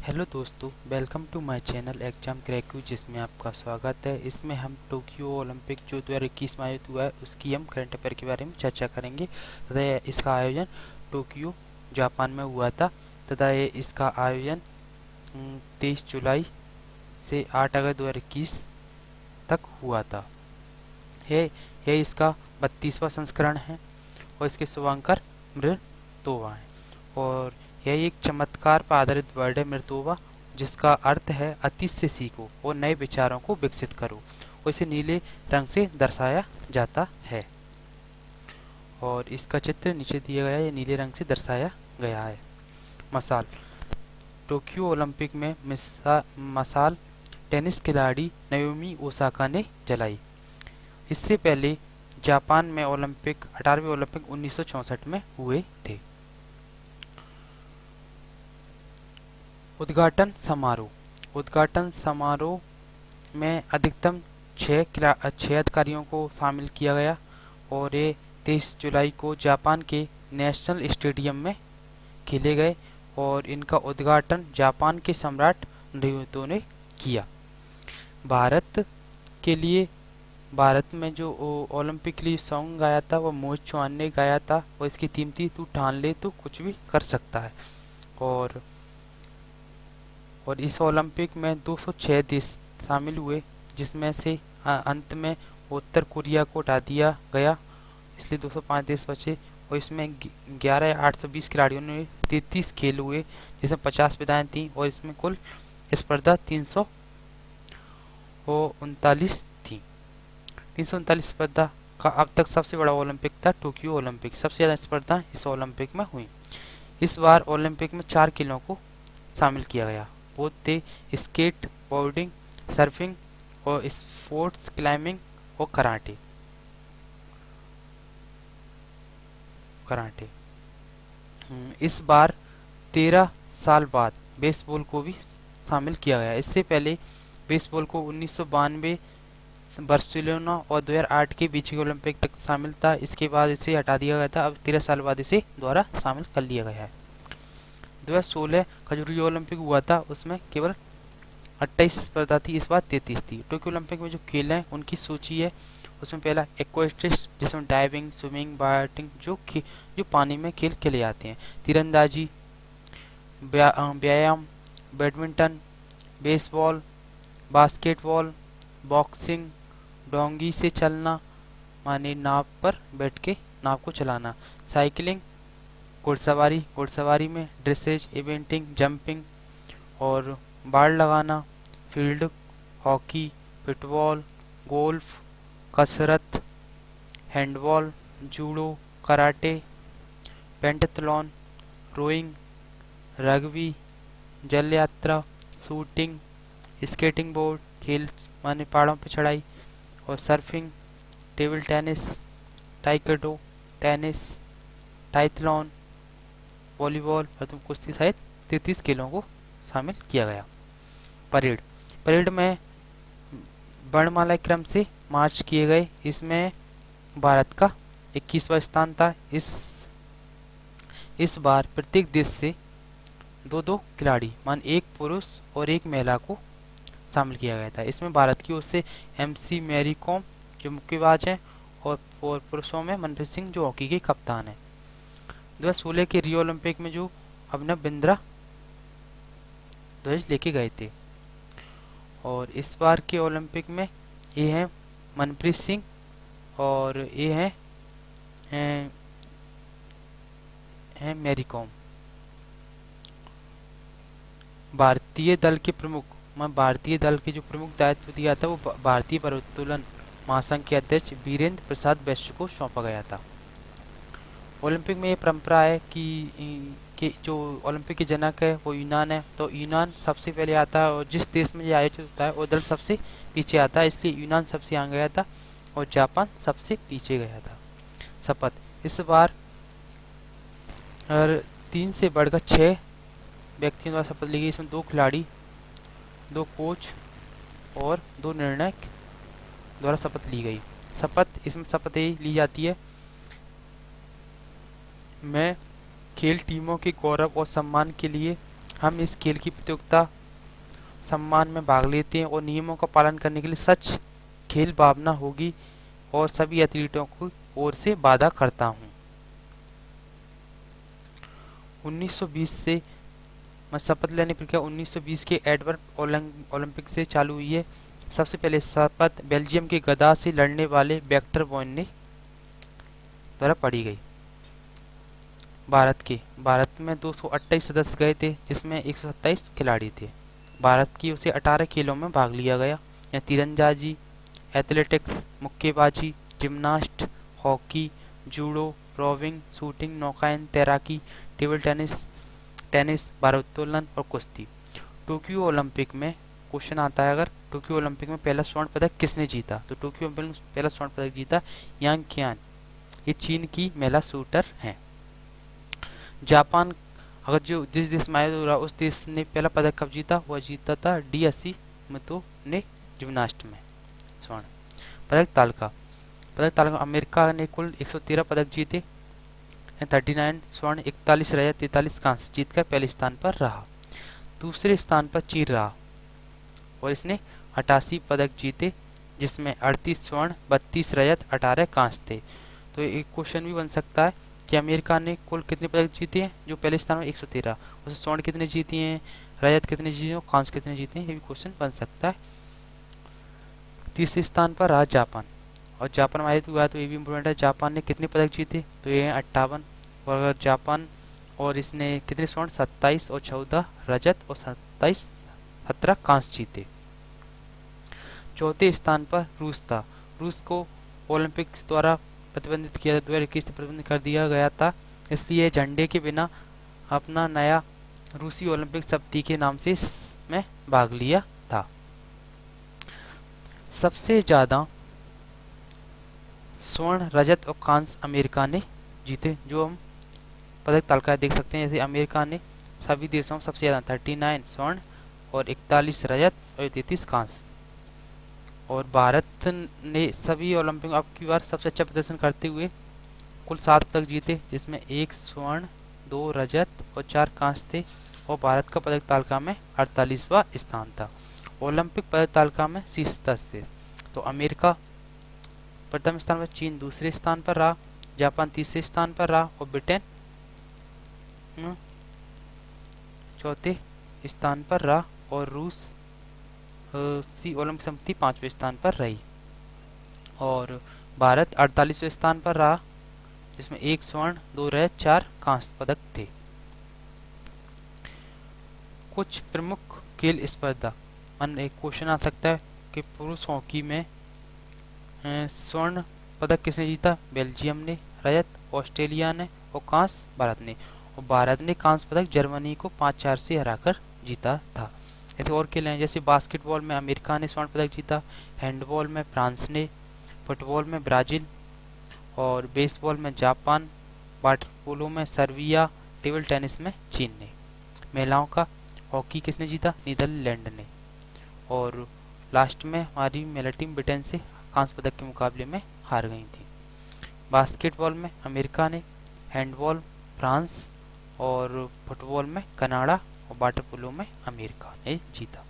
Hello दोस्तों, welcome to my channel exam crack you, जिसमें आपका स्वागत है। इसमें हम टोक्यो ओलंपिक जो 2021 में आयोजित हुआ है उसकी हम करंट अफेयर के बारे में चर्चा करेंगे तथा इसका आयोजन टोक्यो जापान में हुआ था तथा इसका आयोजन 23 जुलाई से 8 अगस्त 2021 तक हुआ था। यह इसका 32वां संस्करण है और इसके शुभांकर मृतोवा हैं। और यह एक चमत्कार पर आधारित वर्ड है मृतोवा, जिसका अर्थ है अतीत से सीखो और नए विचारों को विकसित करो, और इसे नीले रंग से दर्शाया जाता है। और इसका चित्र नीचे दिया गया है, ये नीले रंग से दर्शाया गया है। मसाल: टोक्यो ओलंपिक में मसाल टेनिस खिलाड़ी नाओमी ओसाका ने जलाई। इससे पहले जापान में 18वें ओलंपिक 1964 में हुए थे। उद्घाटन समारोह में अधिकतम 6 अधिकारियों को शामिल किया गया और ये 23 जुलाई को जापान के नेशनल स्टेडियम में खेले गए और इनका उद्घाटन जापान के सम्राट नरुहितो ने किया। भारत में जो ओलंपिक के लिए सॉन्ग गाया था वो मोहित चौहान ने गाया था और इसकी थीम थी तू ठान ले तो कुछ भी कर सकता है। और इस ओलंपिक में 206 देश शामिल हुए, जिसमें से अंत में उत्तर कोरिया को हटा दिया गया, इसलिए 205 देश बचे। और इसमें 11,820 खिलाड़ियों ने 33 खेल हुए, जिसमें 50 विधाएं थी और इसमें कुल स्पर्धा 339 थी। 339 स्पर्धा का अब तक सबसे बड़ा ओलंपिक था टोक्यो ओलंपिक। सबसे ज़्यादा स्पर्धा इस ओलंपिक में हुई। इस बार ओलंपिक में 4 खेलों को शामिल किया गया। वो थे स्केट बोर्डिंग, सर्फिंग और स्पोर्ट्स क्लाइंबिंग और कराटे। इस बार 13 साल बाद बेसबॉल को भी शामिल किया गया। इससे पहले बेसबॉल को 1992 बार्सिलोना और 2008 के बीजिंग ओलंपिक तक शामिल था। इसके बाद इसे हटा दिया गया था। अब 13 साल बाद इसे दोबारा शामिल कर लिया गया है। 2016 का जो रियो ओलंपिक हुआ था उसमें केवल 28 स्पर्धा थी, इस बार 33 थी। टोक्यो ओलंपिक में जो खेल हैं उनकी सूची है। उसमें पहला एक्वेस्टिक्स, जिसमें डाइविंग, स्विमिंग, बायोटिंग जो पानी में खेल खेले जाते हैं। तीरंदाजी, व्यायाम, बैडमिंटन, बेसबॉल, बास्केटबॉल, बॉक्सिंग, डोंगी से चलना माने नाव पर बैठ के नाव को चलाना, साइकिलिंग, घुड़सवारी में ड्रेसेज, इवेंटिंग, जंपिंग और बाड़ लगाना, फील्ड हॉकी, फुटबॉल, गोल्फ, कसरत, handball, judo, karate, pentathlon, rowing, rugby, जल यात्रा, शूटिंग, स्केटिंग बोर्ड, खेल माने पहाड़ों पर चढ़ाई, और surfing, table tennis, taekwondo, tennis, triathlon, volleyball और कुश्ती सहित 33 खेलों को शामिल किया गया। परेड में वर्णमाला क्रम से मार्च किए गए। इसमें भारत का 21वां स्थान था। इस बार प्रत्येक देश से दो खिलाड़ी मान एक पुरुष और एक महिला को शामिल किया गया था। इसमें भारत की ओर से MC मैरी कॉम जो मुक्केबाज हैं और पुरुषों में मनप्रीत सिंह जो हॉकी के कप्तान हैं। 2016 के रियो ओलंपिक में जो अभिनव बिंद्रा ध्वज लेके गए थे। और इस बार के ओलंपिक में ये हैं मनप्रीत सिंह और ये हैं मैरी कॉम। भारतीय दल के जो प्रमुख दायित्व दिया था वो भारतीय भारोत्तोलन महासंघ के अध्यक्ष वीरेंद्र प्रसाद वैश्य को सौंपा गया था। ओलंपिक में ये परंपरा है कि जो ओलंपिक के जनक है वो यूनान है, तो यूनान सबसे पहले आता है और जिस देश में ये आयोजित होता है वो दल सबसे पीछे आता है, इसलिए यूनान सबसे आगे गया था और जापान सबसे पीछे गया था। शपथ: इस बार 3 से बढ़कर 6 व्यक्तियों द्वारा शपथ ली गई। इसमें 2 खिलाड़ी, 2 कोच और 2 निर्णायक द्वारा शपथ ली गई। इसमें शपथ ली जाती है मैं खेल टीमों के गौरव और सम्मान के लिए हम इस खेल की प्रतियोगिता सम्मान में भाग लेते हैं और नियमों का पालन करने के लिए सच खेल भावना होगी और सभी एथलीटों की ओर से वादा करता हूँ। 1920 से शपथ लेने की प्रक्रिया 1920 के एडवर्ड ओलंपिक से चालू हुई है। सबसे पहले शपथ बेल्जियम के गदा से लड़ने वाले वेक्टर वॉन ने द्वारा पढ़ी गई। भारत में 228 सदस्य गए थे, जिसमें 127 खिलाड़ी थे। भारत की उसे 18 खेलों में भाग लिया गया। यहाँ तीरंदाजी, एथलेटिक्स, मुक्केबाजी, gymnast, hockey, judo, rowing, shooting, नौकायन, तैराकी, टेबल टेनिस, भारोत्तोलन और कुश्ती। टोक्यो ओलंपिक में क्वेश्चन आता है, अगर टोक्यो ओलंपिक में पहला स्वर्ण पदक किसने जीता, तो टोक्यो ओलंपिक में पहला स्वर्ण पदक जीता यांग qian। ये चीन की महिला शूटर हैं। जापान, अगर जो जिस देश में आयोजित हो रहा उस देश ने पहला पदक कब जीता, वह जीता था डी मतो ने जिम्नास्ट में स्वर्ण। पदक तालिका अमेरिका ने कुल 113 पदक जीते, 39 स्वर्ण, 41 रजत, 43 कांस्य जीतकर पहले स्थान पर रहा। दूसरे स्थान पर चीन रहा और इसने 88 पदक जीते, जिसमें 38 स्वर्ण, 32 रजत, 18 कांस्य थे। तो एक क्वेश्चन भी बन सकता है कि अमेरिका ने कुल कितने पदक जीते हैं, जो पहले स्थान में 113, उसे स्वर्ण कितने जीती हैं, रजत कितने जीते हैं और कांस्य कितने जीते हैं, ये भी क्वेश्चन बन सकता है। तीसरे स्थान पर रहा जापान, और जापान में आयोजित हुआ है तो ये भी इम्पोर्टेंट है। जापान ने कितने पदक जीते, तो ये हैं 58। और अगर जापान और इसने कितने स्वर्ण, 27 और 14 रजत और 17 कांस्य जीते। चौथे स्थान पर रूस था। रूस को ओलंपिक द्वारा प्रतिबंधित किया 2021 में प्रतिबंधित कर दिया गया था, इसलिए झंडे के बिना अपना नया रूसी ओलंपिक समिति के नाम से इसमें भाग लिया था। सबसे ज्यादा स्वर्ण, रजत और कांस्य अमेरिका ने जीते, जो हम पदक तालिका देख सकते हैं। जैसे अमेरिका ने सभी देशों में सबसे ज्यादा 39 स्वर्ण और 41 रजत और 33 कांस्य। और भारत ने सभी ओलंपिक अब की बार सबसे अच्छा प्रदर्शन करते हुए कुल 7 पदक जीते, जिसमें 1 स्वर्ण, 2 रजत और 4 कांस्य थे। और भारत का पदक तालिका में 48वां स्थान था। ओलंपिक पदक तालिका में शीर्ष से तो अमेरिका प्रथम स्थान पर, चीन दूसरे स्थान पर रहा, जापान तीसरे स्थान पर रहा और ब्रिटेन चौथे स्थान पर रहा और रूस ओलंपिक समिति 5वें स्थान पर रही। और भारत 48वें स्थान पर रहा, जिसमें 1 स्वर्ण, 2 रजत, 4 कांस्य पदक थे। कुछ प्रमुख खेल स्पर्धा, एक क्वेश्चन आ सकता है कि पुरुष हॉकी में स्वर्ण पदक किसने जीता, बेल्जियम ने, रजत ऑस्ट्रेलिया ने और कांस्य भारत ने। और भारत ने कांस्य पदक जर्मनी को 5-4 से हराकर जीता था। ऐसे और खेल हैं, जैसे बास्केटबॉल में अमेरिका ने स्वर्ण पदक जीता, हैंडबॉल में फ्रांस ने, फुटबॉल में ब्राजील और बेसबॉल में जापान, वाटर पोलो में सर्बिया, टेबल टेनिस में चीन ने। महिलाओं का हॉकी किसने जीता, नीदरलैंड ने। और लास्ट में हमारी महिला टीम ब्रिटेन से कांस्य पदक के मुकाबले में हार गई थी। बास्केटबॉल में अमेरिका ने, हैंडबॉल फ्रांस और फुटबॉल में कनाडा और वाटर पोलो में अमेरिका ने जीता।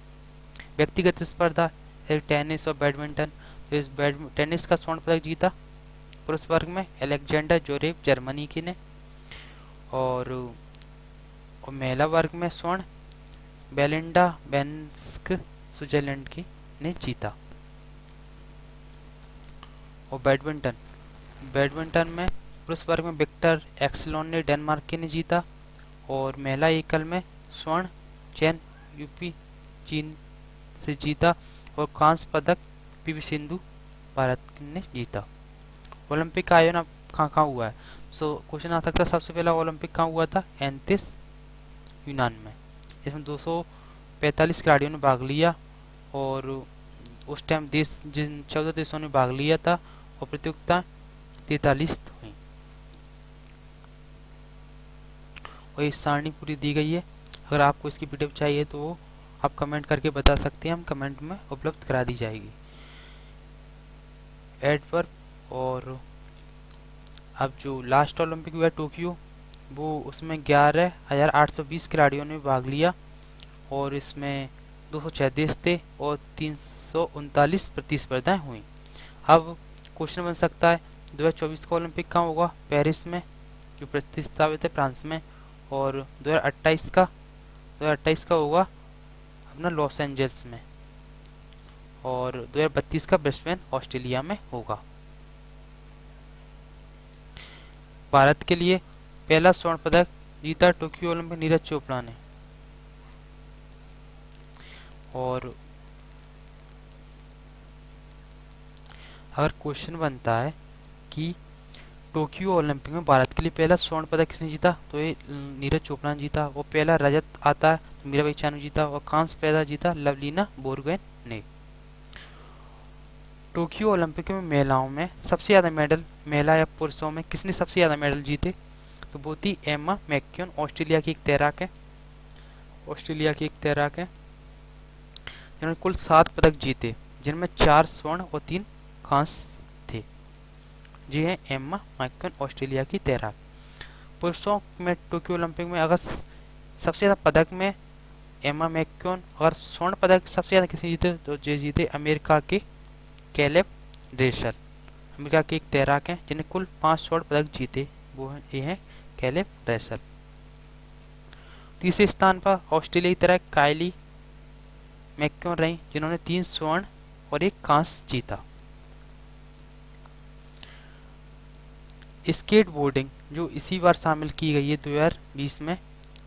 व्यक्तिगत स्पर्धा टेनिस और बैडमिंटन, तो इस टेनिस का स्वर्ण पदक जीता पुरुष वर्ग में अलेक्जेंडर जोरेव जर्मनी की ने। और महिला वर्ग में स्वर्ण बेलिंडा बेंस्क स्विट्जरलैंड की ने जीता। और बैडमिंटन में पुरुष वर्ग में विक्टर एक्सलोन ने डेनमार्क की ने जीता। और महिला एकल में स्वर्ण चैन यूपी चीन से जीता। और कांस्य पदक पीवी सिंधु भारत ने जीता। ओलंपिक का आयोजन कहाँ हुआ है, सो क्वेश्चन आ सकता है सबसे पहला ओलंपिक कहाँ हुआ था, एंथिस यूनान में। इसमें 245 खिलाड़ियों ने भाग लिया और उस टाइम देश जिन 14 देशों ने भाग लिया था और प्रतियोगिता 43 हुई। और ये सारणी पूरी दी गई है। अगर आपको इसकी पीडीएफ चाहिए तो वो आप कमेंट करके बता सकते हैं, हम कमेंट में उपलब्ध करा दी जाएगी। एडवर्ब और अब जो लास्ट ओलंपिक हुआ टोक्यो वो उसमें 11,820 खिलाड़ियों ने भाग लिया और इसमें 236 थे और 339 प्रतिस्पर्धाएं हुई। अब क्वेश्चन बन सकता है 2024 का ओलंपिक कहाँ होगा? पेरिस में, जो प्रतिष्ठापित है फ्रांस में। और 2028 का होगा अपना लॉस एंजल्स में। और 2032 का ब्रिस्बेन ऑस्ट्रेलिया में होगा। भारत के लिए पहला स्वर्ण पदक जीता टोक्यो ओलंपिक नीरज चोपड़ा ने। और अगर क्वेश्चन बनता है कि टोक्यो ओलंपिक में भारत के लिए पहला स्वर्ण पदक किसने जीता, तो ये नीरज चोपड़ा ने जीता। वो पहला रजत आता है तो मीराबाई चानू जीता। और कांस्य पदक जीता लवलीना बोरगोहेन ने। टोक्यो ओलंपिक में महिलाओं में सबसे ज्यादा मेडल, महिला या पुरुषों में किसने सबसे ज्यादा मेडल जीते, तो वो थी एम्मा मैक्यून, ऑस्ट्रेलिया की एक तैराक है। जिन्होंने कुल 7 पदक जीते, जिनमें 4 स्वर्ण और 3 कांस्य थे। जी है एम्मा मैक्यून, ऑस्ट्रेलिया की तैराक। पुरुषों में टोक्यो ओलंपिक में अगर सबसे ज्यादा पदक में एम्मा मैक्यून, और स्वर्ण पदक सबसे ज्यादा किसने जीते, तो ये जीते अमेरिका के कैलेब ड्रेसर। अमेरिका के एक तैराक हैं जिन्हें कुल 5 स्वर्ण पदक जीते, वो ये हैं कैलेब ड्रेसर। तीसरे स्थान पर ऑस्ट्रेलियाई तैराक काइली मैक्यून रही, जिन्होंने 3 स्वर्ण और 1 कांस्य जीता। स्केट बोर्डिंग जो इसी बार शामिल की गई है 2020 में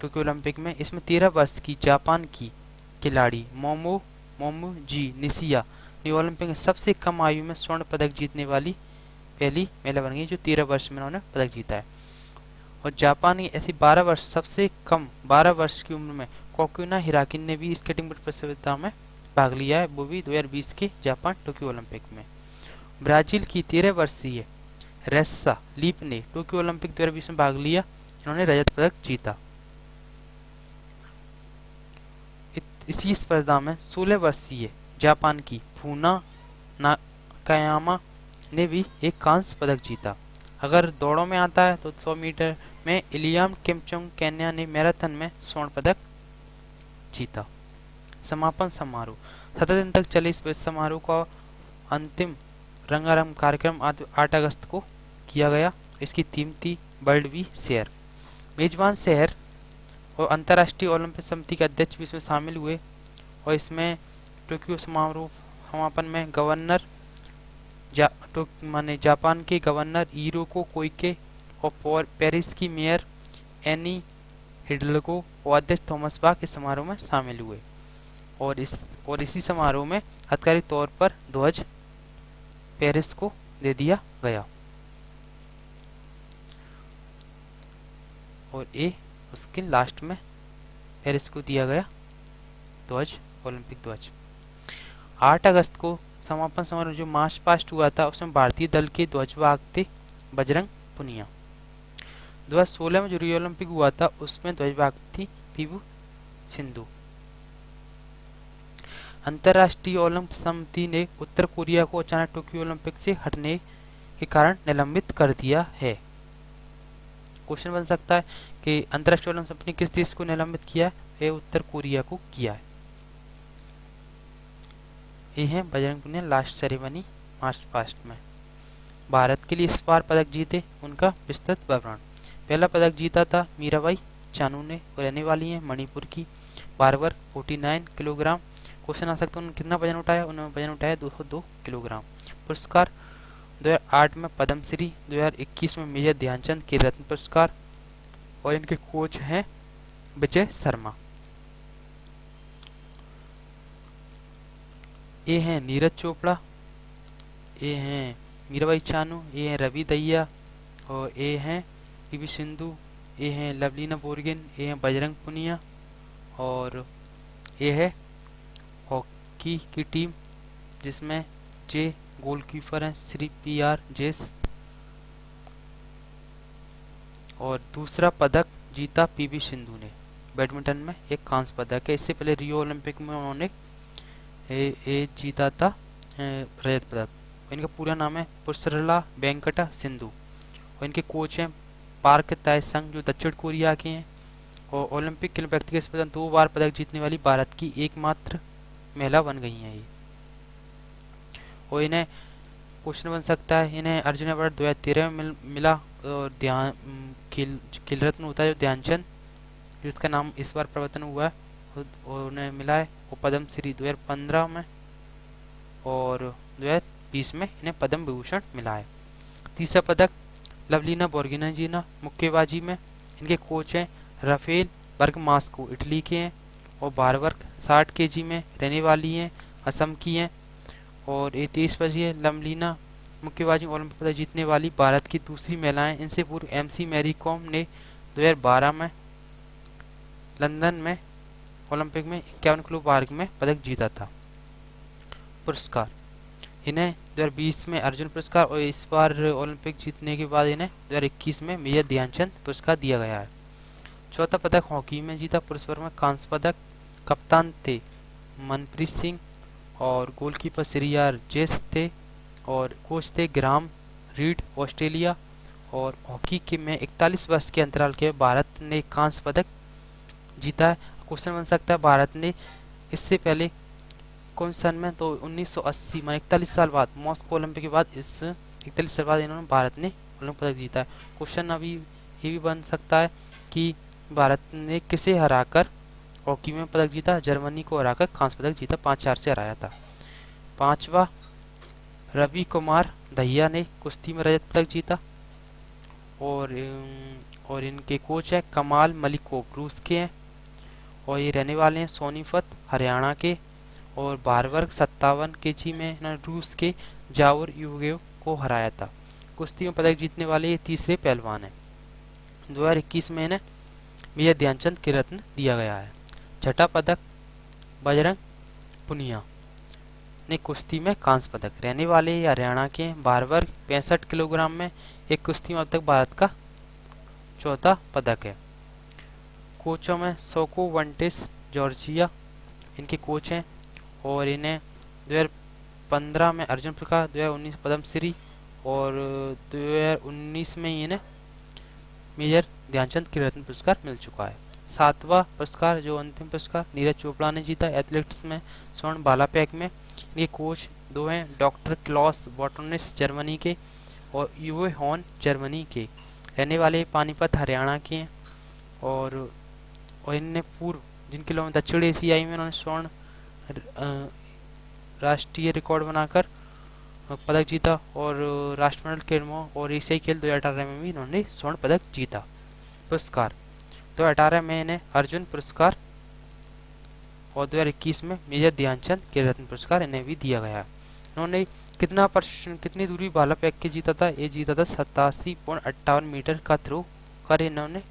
टोक्यो ओलंपिक में, इसमें 13 वर्ष की जापान की खिलाड़ी मोमो जी निशिया ने ओलंपिक में सबसे कम आयु में स्वर्ण पदक जीतने वाली पहली महिला बन गई, जो 13 वर्ष में उन्होंने पदक जीता है। और जापान की ऐसी 12 वर्ष सबसे कम 12 वर्ष की उम्र में कोकुना हिराकिन ने भी स्केटिंग प्रतियोगिता में भाग लिया है, वो भी 2020 के जापान टोक्यो ओलंपिक में। ब्राजील की 13 वर्षीय रेस्सा लीप ने टोक्यो ओलंपिक 2020 में भाग लिया, जिन्होंने रजत पदक जीता। इसी स्पर्धा में 16 वर्षीय जापान की फूना नाकायामा ने भी एक कांस्य पदक जीता। अगर दौड़ों में आता है तो 100 मीटर में इलियाम किपचोंग केन्या ने मैराथन में स्वर्ण पदक जीता। समापन समारोह 7 दिन तक चले इस समारोह का अंतिम रंगारंग कार्यक्रम 8 अगस्त को किया गया। इसकी थीम थी वर्ल्ड वी शेयर। मेजबान शहर और अंतर्राष्ट्रीय ओलंपिक समिति के अध्यक्ष भी इसमें शामिल हुए। और इसमें टोक्यो समारोह समापन में गवर्नर जापान के गवर्नर हिरोको कोइके और पेरिस की मेयर एनी हिडल्गो और अध्यक्ष थॉमस बाक इस समारोह में शामिल हुए। और इसी समारोह में आधिकारिक तौर पर ध्वज पेरिस को दे दिया गया। और ये उसके लास्ट में पेरिस को दिया गया ध्वज, ओलंपिक ध्वज। 8 अगस्त को समापन समारोह जो मार्च पास्ट हुआ था, उसमें भारतीय दल के ध्वजवाहक थे बजरंग पुनिया। 2016 में जो रियो ओलंपिक हुआ था, उसमें ध्वजवाहक थी पीवी सिंधु। अंतर्राष्ट्रीय ओलंपिक समिति ने उत्तर कोरिया को अचानक टोक्यो ओलंपिक से हटने के कारण निलंबित कर दिया है। क्वेश्चन बन सकता है कि अंतर्राष्ट्रीय ओलंपिक समिति ने किस देश को निलंबित किया है? उत्तर कोरिया को किया है। ये है Bajrang Punia last ceremony march past में। भारत के लिए इस बार पदक जीते, उनका विस्तृत विवरण। पहला पदक जीता था मीराबाई चानू ने, वो रहने वाली हैं मणिपुर की। बारवर 49 किलोग्राम। क्वेश्चन आ सकता है उन्होंने कितना वजन उठाया? उन्होंने वजन उठाया 202 किलोग्राम। पुरस्कार 2008 में पद्मश्री, 2021 में मेजर ध्यानचंद खेल रत्न पुरस्कार। और इनके कोच हैं विजय शर्मा। ये हैं नीरज चोपड़ा, ये हैं मीराबाई चानू, ये हैं रवि दहिया, और ये हैं पीवी सिंधु, ये हैं लवलीना बोरगोहेन, ये हैं बजरंग पुनिया। और ये है हॉकी की टीम जिसमें जे गोलकीपर हैं श्री PR जेस। और दूसरा पदक जीता पीवी सिंधु ने। बैडमिंटन में एक कांस्य पदक है। इससे पहले रियो ओलंपिक में उन्होंने जीता था रजत पदक। इनका पूरा नाम है पुसरला वेंकटा सिंधु। और इनके कोच हैं पार्क ताय संघ जो दक्षिण कोरिया के हैं। और ओलंपिक खेल व्यक्तिगत स्पर्धा 2 बार पदक जीतने वाली भारत की एकमात्र महिला बन गई हैं ये। और इन्हें क्वेश्चन बन सकता है, इन्हें अर्जुन अवार्ड 2013 में मिला। और ध्यान खेल खेल रत्न होता है जो ध्यानचंद, जिसका नाम इस बार परिवर्तन हुआ है, और उन्हें मिला है। और पद्म श्री 2015 में और 2020 में इन्हें पद्म विभूषण मिला है। तीसरा पदक लवलीना बोर्गिनजीना मुक्केबाजी में। इनके कोच हैं राफेल बर्गमास्को, इटली के हैं। और भार वर्ग 60 केजी में रहने वाली हैं, असम की हैं। और ये 23 वर्षीय है लवलीना मुक्केबाजी ओलंपिक पदक जीतने वाली भारत की दूसरी महिला हैं। इनसे पूर्व एमसी मैरी कॉम ने 2012 में लंदन में ओलंपिक में 51 किलो वर्ग में पदक जीता था। पुरस्कार, इन्हें 2020 में अर्जुन पुरस्कार और इस बार ओलंपिक जीतने के बाद इन्हें 2021 में मेजर ध्यानचंद पुरस्कार दिया गया है। चौथा पदक हॉकी में जीता, पुरुष वर्ग में कांस्य पदक। कप्तान थे मनप्रीत सिंह और गोलकीपर श्रीयार जेस थे। और कोच थे ग्राम रीड ऑस्ट्रेलिया। और हॉकी के में 41 वर्ष के अंतराल के भारत ने कांस्य पदक जीता है। क्वेश्चन बन सकता है भारत ने इससे पहले कौन सन में, तो 1980 में 41 साल बाद मॉस्को ओलंपिक के बाद इस 41 साल बाद इन्होंने भारत ने ओलंपिक पदक जीता है। क्वेश्चन अभी ये भी बन सकता है कि भारत ने किसे हराकर हॉकी में पदक जीता, जर्मनी को हराकर कांस्य पदक जीता, 5-4 से हराया था। पांचवा रवि कुमार दहिया ने कुश्ती में रजत पदक जीता। और इनके कोच है कमाल मलिकोव, रूस के हैं। और ये रहने वाले हैं सोनीपत हरियाणा के। और भार वर्ग 57 केजी में इन्होंने रूस के जावर यूगेव को हराया था। कुश्ती में पदक जीतने वाले ये तीसरे पहलवान हैं। 2021 में इन्हें मेजर ध्यानचंद के रत्न दिया गया है। छठा पदक बजरंग पुनिया ने कुश्ती में कांस्य पदक, रहने वाले ये हरियाणा के। भार वर्ग 65 किलोग्राम में एक कुश्ती में अब तक भारत का चौथा पदक है। कोचों में सोको वंटिस जॉर्जिया इनके कोच हैं। और इन्हें 2015 में अर्जुन पुरस्कार, 2019 पद्मश्री और 2019 में इन्हें मेजर ध्यानचंद खेल रत्न पुरस्कार मिल चुका है। सातवां पुरस्कार जो अंतिम पुरस्कार नीरज चोपड़ा ने जीता एथलेटिक्स में स्वर्ण भाला फेंक में। ये कोच दो हैं, डॉक्टर क्लॉस बॉटोनिस जर्मनी के और यूवे हॉर्न जर्मनी के। रहने वाले पानीपत हरियाणा के हैं। और इनने पूर्व जिन खेलों में दक्षिण एशियाई में इन्होंने स्वर्ण राष्ट्रीय रिकॉर्ड बनाकर पदक जीता। और राष्ट्रमंडल खेलों और एशियाई खेल 2018 में भी इन्होंने स्वर्ण पदक जीता। पुरस्कार 2018 में इन्हें अर्जुन पुरस्कार और 2021 में मेजर ध्यानचंद खेल रत्न पुरस्कार इन्हें भी दिया गया। इन्होंने कितनी दूरी भाला फेंक के जीता था, ये जीता था 87.58 मीटर का थ्रो कर इन्होंने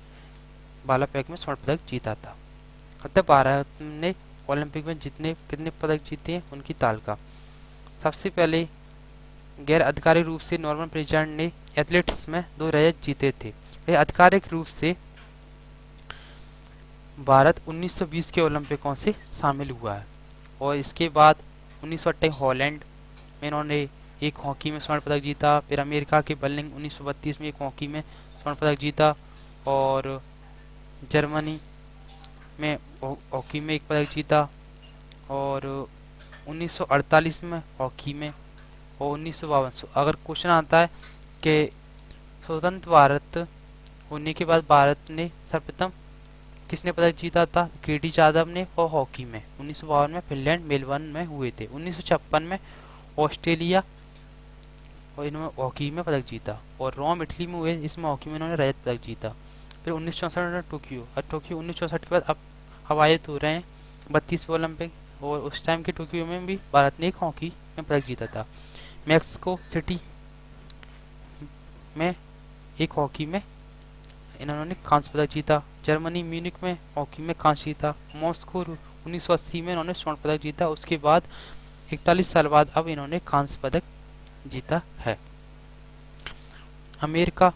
भाला फेंक में स्वर्ण पदक जीता था। अतः भारत ने ओलंपिक में कितने पदक जीते हैं उनकी तालिका। सबसे पहले गैर आधिकारिक रूप से नॉर्मन प्रेसिडेंट ने एथलेटिक्स में 2 रजत जीते थे। वह आधिकारिक रूप से भारत 1920 के ओलंपिकों से शामिल हुआ है। और इसके बाद 1928 हॉलैंड में इन्होंने एक हॉकी में स्वर्ण पदक जीता। फिर अमेरिका के बर्लिन 1932 में एक हॉकी में स्वर्ण पदक जीता। और जर्मनी में हॉकी में एक पदक जीता। और 1948 में हॉकी में। और 1952 अगर क्वेश्चन आता है कि स्वतंत्र भारत होने के बाद भारत ने सर्वप्रथम किसने पदक जीता था, केडी जाधव ने। और हॉकी में 1952 में फिनलैंड मेलबर्न में हुए थे। 1956 में ऑस्ट्रेलिया और इन्होंने हॉकी में पदक जीता। और रोम इटली में हुए, इसमें हॉकी में इन्होंने रजत पदक जीता। फिर 1964 में टोक्यो, और टोक्यो 1964 के बाद अब आयोजित हो रहे हैं 32वें ओलंपिक। और उस टाइम के टोक्यो में भी भारत ने एक हॉकी में पदक जीता था। मैक्सिको सिटी में एक हॉकी में इन्होंने कांस्य पदक जीता। जर्मनी म्यूनिख में हॉकी में कांस्य जीता। मॉस्को 1980 में इन्होंने स्वर्ण पदक जीता। उसके बाद 41 साल बाद अब इन्होंने कांस्य पदक जीता है। अमेरिका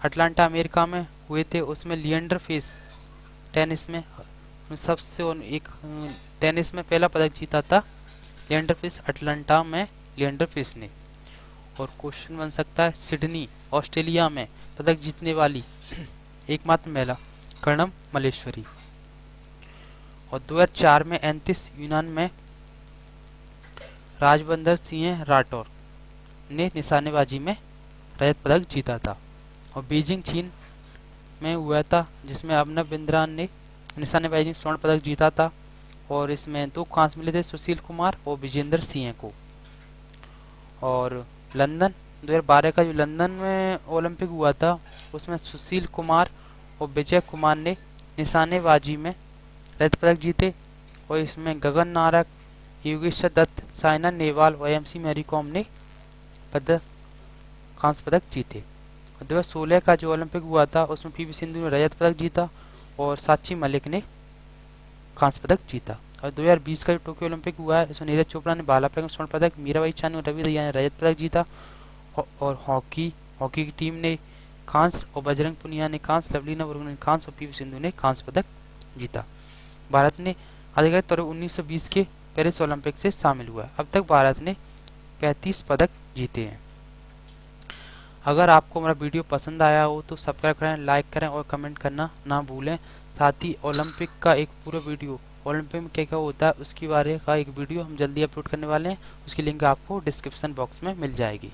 अटलांटा अमेरिका में हुए थे, उसमें लिएंडर पेस टेनिस में सबसे एक टेनिस में पहला पदक जीता था लिएंडर पेस, अटलांटा में लिएंडर पेस ने। और क्वेश्चन बन सकता है सिडनी ऑस्ट्रेलिया में पदक जीतने वाली एकमात्र महिला कर्णम मल्लेश्वरी। और 2004 में एंथिस यूनान में राजबंदर सिंह राठौर ने निशानेबाजी में रजत पदक जीता था। और बीजिंग चीन में हुआ था जिसमें अभिनव बिंद्रा ने निशानेबाजी में स्वर्ण पदक जीता था और इसमें 2 कांस्य मिले थे सुशील कुमार और विजेंद्र सिंह को। और लंदन 2012 का जो लंदन में ओलंपिक हुआ था उसमें सुशील कुमार और विजय कुमार ने निशानेबाजी में रजत पदक जीते और इसमें गगन नारंग, योगेश्वर दत्त, साइना नेहवाल और एमसी मैरी कॉम ने कांस्य पदक जीते। 2016 का जो ओलंपिक हुआ था उसमें पीवी सिंधु ने रजत पदक जीता और साक्षी मलिक ने कांस्य पदक जीता। और 2020 का जो टोक्यो ओलंपिक हुआ है इसमें नीरज चोपड़ा ने भाला फेंक में स्वर्ण पदक, मीराबाई चानू और रवि दहिया ने रजत पदक जीता। और हॉकी की टीम ने कांस्य और बजरंग पुनिया ने कांस्य, लवलीना बर्मन ने कांस्य और पीवी सिंधु ने कांस्य पदक जीता। भारत ने आधिकारिक तौर पर 1920 के पेरिस ओलंपिक से शामिल हुआ है। अब तक भारत ने 35 पदक जीते हैं। अगर आपको हमारा वीडियो पसंद आया हो तो सब्सक्राइब करें, लाइक करें और कमेंट करना ना भूलें। साथ ही ओलंपिक का एक पूरा वीडियो, ओलंपिक में क्या क्या होता है उसके बारे का एक वीडियो हम जल्दी अपलोड करने वाले हैं। उसकी लिंक आपको डिस्क्रिप्शन बॉक्स में मिल जाएगी।